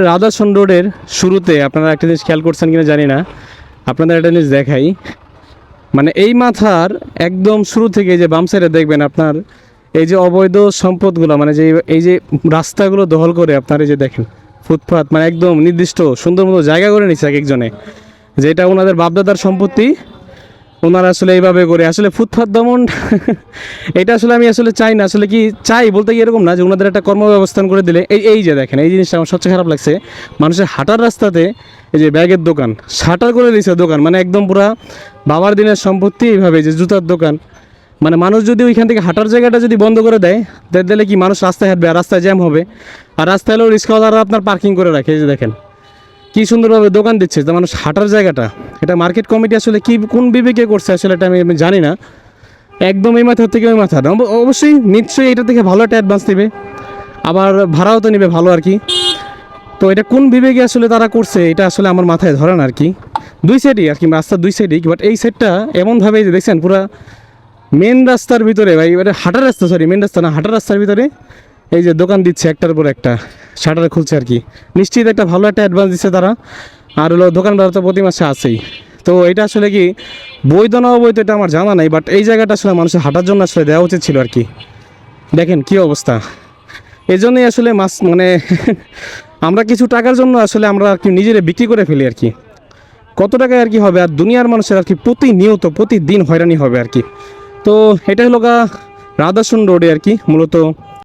রাধাসন রোডের শুরুতে আপনারা একটা জিনিস খেয়াল করছেন কিনা জানি না, আপনাদের একটা জিনিস দেখাই। মানে এই মাথার একদম শুরু থেকে যে বাম সাইডে দেখবেন আপনার এই যে অবৈধ সম্পদগুলো, মানে যে এই যে রাস্তাগুলো দখল করে আপনার এই যে দেখেন ফুটপাত, মানে একদম নির্দিষ্ট সুন্দর মতো জায়গা করে নিচ্ছে এক একজনে, যেটা ওনাদের বাপদাদার সম্পত্তি ওনারা আসলে এইভাবে করে আসলে ফুটপাত দমন এটা আসলে আমি আসলে চাই না। আসলে কি চাই বলতে কি এরকম না যে ওনাদের একটা কর্মব্যবস্থান করে দিলে এই যে দেখেন এই জিনিসটা আমার সবচেয়ে খারাপ লাগছে। মানুষের হাঁটার রাস্তাতে এই যে ব্যাগের দোকান শাটার করে দিয়েছে দোকান, মানে একদম পুরা বাবার দিনের সম্পত্তি এইভাবে যে জুতার দোকান। মানে মানুষ যদি ওইখান থেকে হাঁটার জায়গাটা যদি বন্ধ করে দেয় তাহলে কি মানুষ রাস্তায় হাঁটবে আর রাস্তায় জ্যাম হবে। আর রাস্তায় হলেও রিক্সাওয়ালারা আপনার পার্কিং করে রাখে, এই যে দেখেন কি সুন্দরভাবে দোকান দিচ্ছে যে মানুষ হাঁটার জায়গাটা। এটা মার্কেট কমিটি আসলে কি কোন বিবেকে করছে আসলে এটা আমি জানি না। একদম এই মাথার থেকে ওই মাথা অবশ্যই নিশ্চয়ই এটা থেকে ভালো একটা অ্যাডভান্স দেবে, আবার ভাড়াও তো নেবে ভালো আর কি। তো এটা কোন বিবেকে আসলে তারা করছে এটা আসলে আমার মাথায় ধরে না আর কি। দুই সাইডই আর কি, রাস্তার দুই সাইডই, বাট এই সাইডটা এমনভাবে যে দেখছেন পুরা মেন রাস্তার ভিতরে, ভাই এবারে হাঁটার রাস্তা, সরি মেন রাস্তা না, হাঁটার রাস্তার ভিতরে এই যে দোকান দিচ্ছে একটার পর একটা, শাটার খুলছে আর কি। নিশ্চিত একটা ভালো একটা অ্যাডভান্স দিচ্ছে তারা। আর হলো দোকান ভাড়া তো প্রতি মাসে আছেই। তো এটা আসলে কি বৈধ না অবৈধ এটা আমার জানা নাই, বাট এই জায়গাটা আসলে মানুষের হাঁটার জন্য আসলে দেওয়া উচিত ছিল আর কি। দেখেন কি অবস্থা। এই জন্যই আসলে মানে আমরা কিছু টাকার জন্য আসলে আমরা আর কি নিজেরা বিক্রি করে ফেলি আর কি। কত টাকায় আর কি হবে, আর দুনিয়ার মানুষের আর কি প্রতিনিয়ত প্রতিদিন হয়রানি হবে আর কি। তো এটা হলো রাধাসন রোডে আর কি মূলত